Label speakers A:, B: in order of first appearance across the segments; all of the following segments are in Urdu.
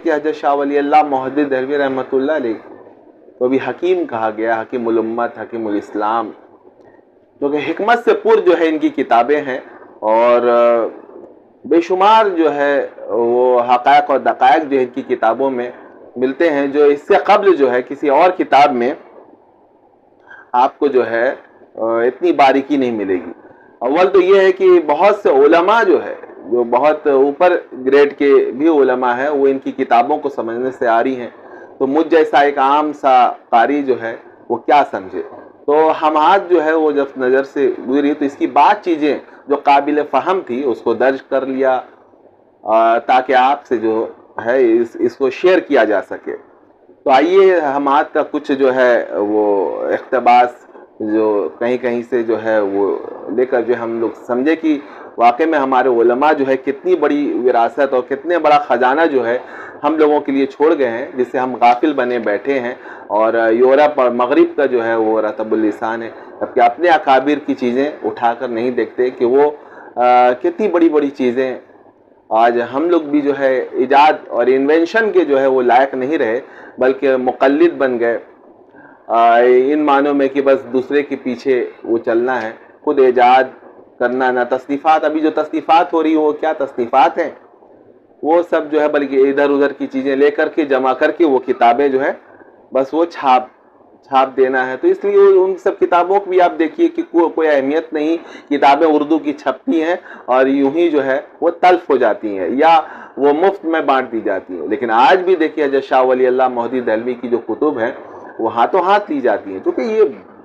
A: کہ حضرت شاہ ولی اللہ محدث دہلوی رحمۃ اللہ علیہ تو بھی حکیم کہا گیا، حکیم الامت، حکیم الاسلام، کیونکہ حکمت سے پر جو ہے ان کی کتابیں ہیں، اور بے شمار جو ہے وہ حقائق اور دقائق جو ان کی کتابوں میں ملتے ہیں، جو اس سے قبل جو ہے کسی اور کتاب میں آپ کو جو ہے اتنی باریکی نہیں ملے گی۔ اول تو یہ ہے کہ بہت سے علماء جو ہے، جو بہت اوپر گریڈ کے بھی علماء ہیں، وہ ان کی کتابوں کو سمجھنے سے آ رہی ہیں، تو مجھ جیسا ایک عام سا قاری جو ہے وہ کیا سمجھے؟ تو ہمات جو ہے وہ جب نظر سے گزری تو اس کی بعض چیزیں جو قابل فہم تھی اس کو درج کر لیا تاکہ آپ سے جو ہے اس کو شیئر کیا جا سکے۔ تو آئیے ہمات کا کچھ جو ہے وہ اقتباس جو کہیں کہیں سے جو ہے وہ لے کر جو ہم لوگ سمجھے کہ واقع میں ہمارے علماء جو ہے کتنی بڑی وراثت اور کتنے بڑا خزانہ جو ہے ہم لوگوں کے لیے چھوڑ گئے ہیں، جس سے ہم غافل بنے بیٹھے ہیں، اور یورپ اور مغرب کا جو ہے وہ رطب اللسان ہے، جبکہ اپنے اکابر کی چیزیں اٹھا کر نہیں دیکھتے کہ وہ کتنی بڑی بڑی چیزیں آج ہم لوگ بھی جو ہے ایجاد اور انوینشن کے جو ہے وہ لائق نہیں رہے، بلکہ مقلد بن گئے، ان معنوں میں کہ بس دوسرے کے پیچھے وہ چلنا ہے، خود ایجاد کرنا نہ۔ تصنیفات، ابھی جو تصنیفات ہو رہی ہیں وہ کیا تصنیفات ہیں؟ وہ سب جو ہے بلکہ ادھر ادھر کی چیزیں لے کر کے جمع کر کے وہ کتابیں جو ہے بس وہ چھاپ دینا ہے۔ تو اس لیے ان سب کتابوں کو بھی آپ دیکھیے کہ کوئی اہمیت نہیں، کتابیں اردو کی چھپتی ہیں اور یوں ہی جو ہے وہ تلف ہو جاتی ہیں یا وہ مفت میں بانٹ دی جاتی ہیں۔ لیکن آج بھی دیکھیے حضرت شاہ ولی اللہ محدث دہلوی کی جو کتب ہیں وہ ہاتھوں ہاتھ لی جاتی ہیں، کیونکہ یہ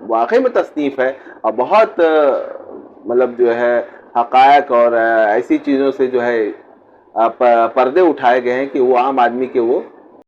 A: واقعی میں تصنیف ہے اور بہت مطلب جو ہے حقائق اور ایسی چیزوں سے جو ہے پردے اٹھائے گئے ہیں کہ وہ عام آدمی کے وہ